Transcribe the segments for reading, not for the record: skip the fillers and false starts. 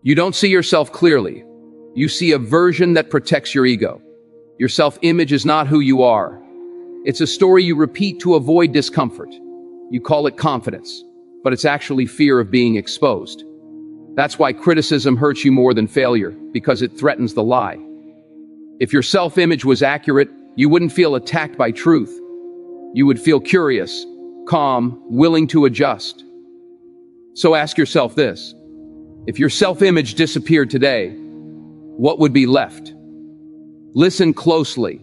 You don't see yourself clearly. You see a version that protects your ego. Your self-image is not who you are. It's a story you repeat to avoid discomfort. You call it confidence, but it's actually fear of being exposed. That's why criticism hurts you more than failure, because it threatens the lie. If your self-image was accurate, you wouldn't feel attacked by truth. You would feel curious, calm, willing to adjust. So ask yourself this: if your self-image disappeared today, what would be left? Listen closely,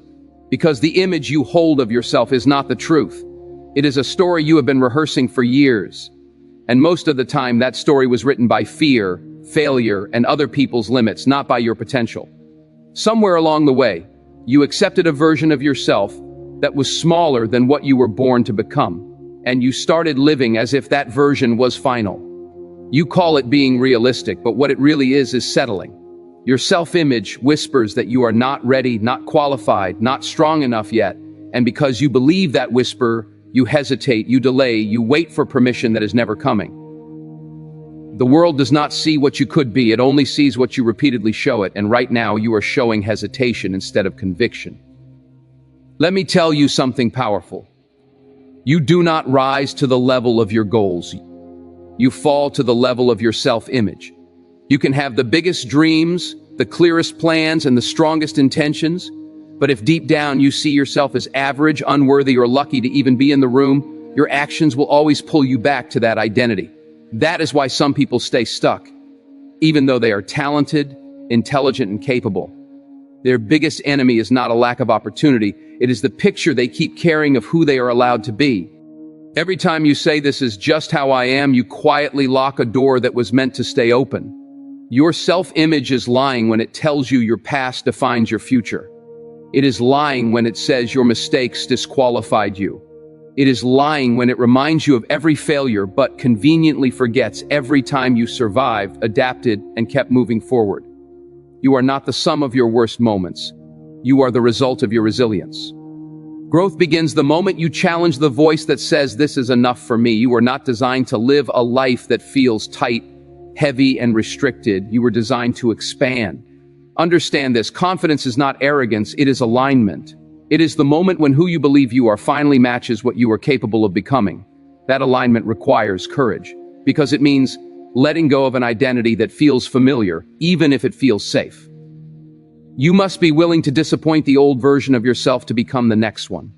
because the image you hold of yourself is not the truth. It is a story you have been rehearsing for years. And most of the time, that story was written by fear, failure, and other people's limits, not by your potential. Somewhere along the way, you accepted a version of yourself that was smaller than what you were born to become, and you started living as if that version was final. You call it being realistic, but what it really is settling. Your self-image whispers that you are not ready, not qualified, not strong enough yet, and because you believe that whisper, you hesitate, you delay, you wait for permission that is never coming. The world does not see what you could be, it only sees what you repeatedly show it, and right now you are showing hesitation instead of conviction. Let me tell you something powerful. You do not rise to the level of your goals. You fall to the level of your self-image. You can have the biggest dreams, the clearest plans, and the strongest intentions, but if deep down you see yourself as average, unworthy, or lucky to even be in the room, your actions will always pull you back to that identity. That is why some people stay stuck, even though they are talented, intelligent, and capable. Their biggest enemy is not a lack of opportunity, it is the picture they keep carrying of who they are allowed to be. Every time you say this is just how I am, you quietly lock a door that was meant to stay open. Your self-image is lying when it tells you your past defines your future. It is lying when it says your mistakes disqualified you. It is lying when it reminds you of every failure but conveniently forgets every time you survived, adapted, and kept moving forward. You are not the sum of your worst moments. You are the result of your resilience. Growth begins the moment you challenge the voice that says, "This is enough for me." You are not designed to live a life that feels tight, heavy, and restricted. You were designed to expand. Understand this: confidence is not arrogance, it is alignment. It is the moment when who you believe you are finally matches what you are capable of becoming. That alignment requires courage, because it means letting go of an identity that feels familiar, even if it feels safe. You must be willing to disappoint the old version of yourself to become the next one.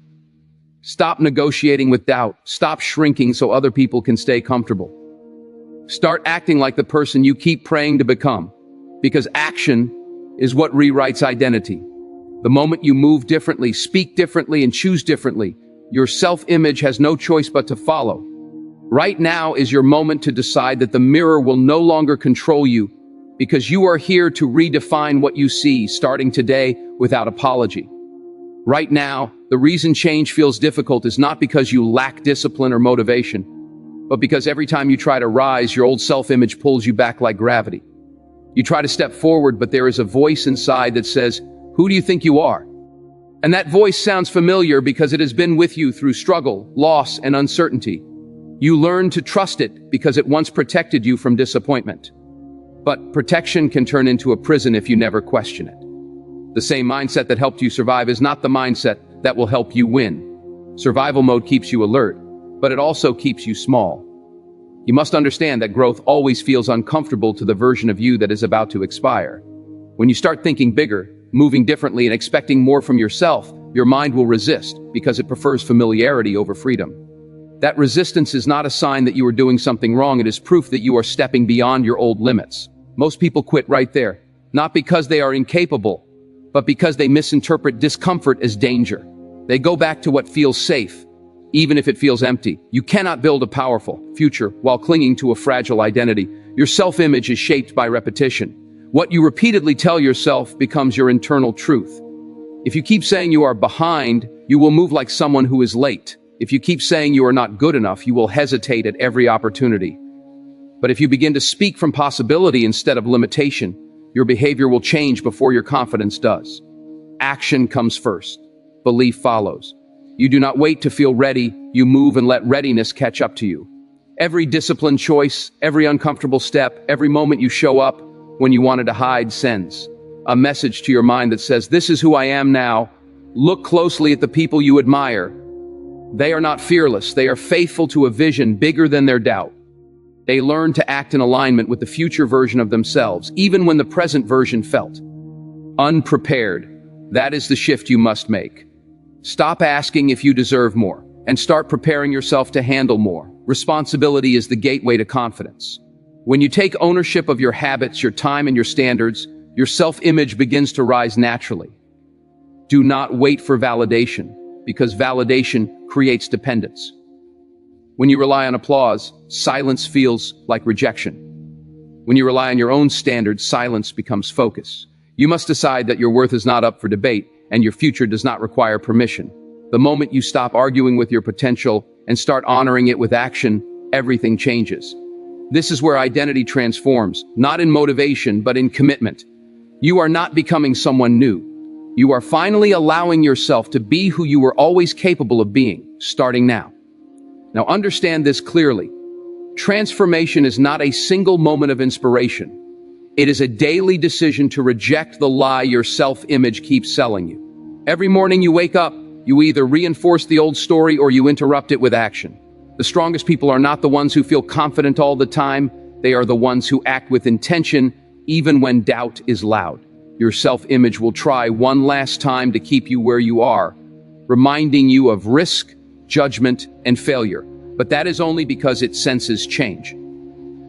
Stop negotiating with doubt. Stop shrinking so other people can stay comfortable. Start acting like the person you keep praying to become, because action is what rewrites identity. The moment you move differently, speak differently, and choose differently, your self-image has no choice but to follow. Right now is your moment to decide that the mirror will no longer control you, because you are here to redefine what you see, starting today without apology. Right now, the reason change feels difficult is not because you lack discipline or motivation, but because every time you try to rise, your old self-image pulls you back like gravity. You try to step forward, but there is a voice inside that says, "Who do you think you are?" And that voice sounds familiar because it has been with you through struggle, loss, and uncertainty. You learn to trust it because it once protected you from disappointment. But protection can turn into a prison if you never question it. The same mindset that helped you survive is not the mindset that will help you win. Survival mode keeps you alert, but it also keeps you small. You must understand that growth always feels uncomfortable to the version of you that is about to expire. When you start thinking bigger, moving differently, and expecting more from yourself, your mind will resist because it prefers familiarity over freedom. That resistance is not a sign that you are doing something wrong, it is proof that you are stepping beyond your old limits. Most people quit right there, not because they are incapable, but because they misinterpret discomfort as danger. They go back to what feels safe, even if it feels empty. You cannot build a powerful future while clinging to a fragile identity. Your self-image is shaped by repetition. What you repeatedly tell yourself becomes your internal truth. If you keep saying you are behind, you will move like someone who is late. If you keep saying you are not good enough, you will hesitate at every opportunity. But if you begin to speak from possibility instead of limitation, your behavior will change before your confidence does. Action comes first. Belief follows. You do not wait to feel ready, you move and let readiness catch up to you. Every disciplined choice, every uncomfortable step, every moment you show up, when you wanted to hide sends a message to your mind that says, "This is who I am now." Look closely at the people you admire. They are not fearless. They are faithful to a vision bigger than their doubt. They learn to act in alignment with the future version of themselves, even when the present version felt unprepared. That is the shift you must make. Stop asking if you deserve more and start preparing yourself to handle more. Responsibility is the gateway to confidence. When you take ownership of your habits, your time, and your standards, your self-image begins to rise naturally. Do not wait for validation, because validation creates dependence. When you rely on applause, silence feels like rejection. When you rely on your own standards, silence becomes focus. You must decide that your worth is not up for debate, and your future does not require permission. The moment you stop arguing with your potential and start honoring it with action, everything changes. This is where identity transforms, not in motivation, but in commitment. You are not becoming someone new. You are finally allowing yourself to be who you were always capable of being, starting now. Now understand this clearly. Transformation is not a single moment of inspiration. It is a daily decision to reject the lie your self-image keeps selling you. Every morning you wake up, you either reinforce the old story or you interrupt it with action. The strongest people are not the ones who feel confident all the time. They are the ones who act with intention, even when doubt is loud. Your self-image will try one last time to keep you where you are, reminding you of risk, judgment, and failure. But that is only because it senses change.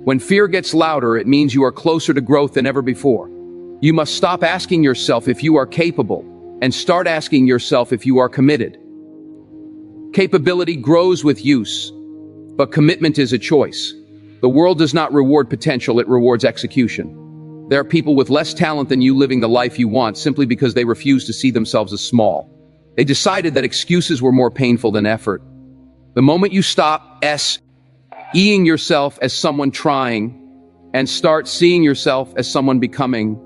When fear gets louder, it means you are closer to growth than ever before. You must stop asking yourself if you are capable and start asking yourself if you are committed. Capability grows with use, but commitment is a choice. The world does not reward potential, it rewards execution. There are people with less talent than you living the life you want simply because they refuse to see themselves as small. They decided that excuses were more painful than effort. The moment you stop seeing yourself as someone trying and start seeing yourself as someone becoming,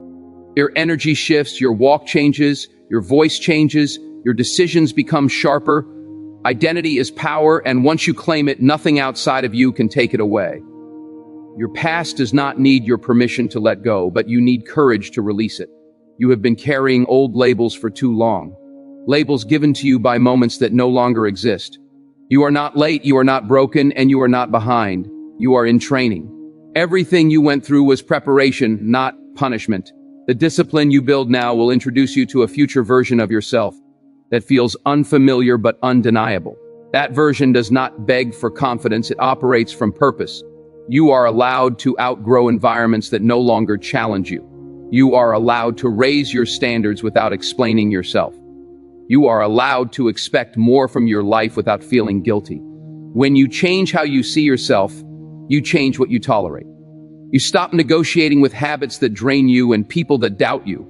your energy shifts, your walk changes, your voice changes, your decisions become sharper. Identity is power, and once you claim it, nothing outside of you can take it away. Your past does not need your permission to let go, but you need courage to release it. You have been carrying old labels for too long. Labels given to you by moments that no longer exist. You are not late, you are not broken, and you are not behind. You are in training. Everything you went through was preparation, not punishment. The discipline you build now will introduce you to a future version of yourself that feels unfamiliar but undeniable. That version does not beg for confidence, it operates from purpose. You are allowed to outgrow environments that no longer challenge you. You are allowed to raise your standards without explaining yourself. You are allowed to expect more from your life without feeling guilty. When you change how you see yourself, you change what you tolerate. You stop negotiating with habits that drain you and people that doubt you.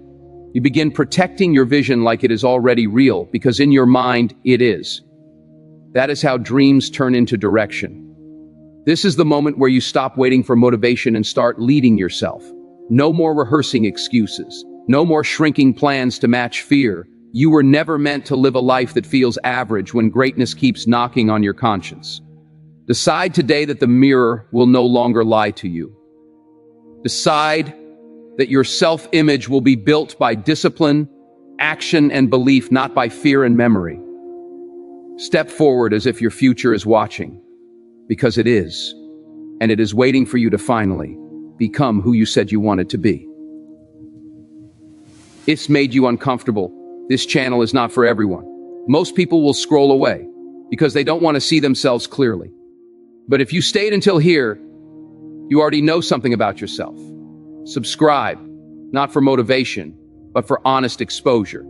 You begin protecting your vision like it is already real, because in your mind, it is. That is how dreams turn into direction. This is the moment where you stop waiting for motivation and start leading yourself. No more rehearsing excuses. No more shrinking plans to match fear. You were never meant to live a life that feels average when greatness keeps knocking on your conscience. Decide today that the mirror will no longer lie to you. Decide that your self-image will be built by discipline, action, and belief, not by fear and memory. Step forward as if your future is watching, because it is, and it is waiting for you to finally become who you said you wanted to be. It's made you uncomfortable. This channel is not for everyone. Most people will scroll away because they don't want to see themselves clearly. But if you stayed until here, you already know something about yourself. Subscribe, not for motivation, but for honest exposure.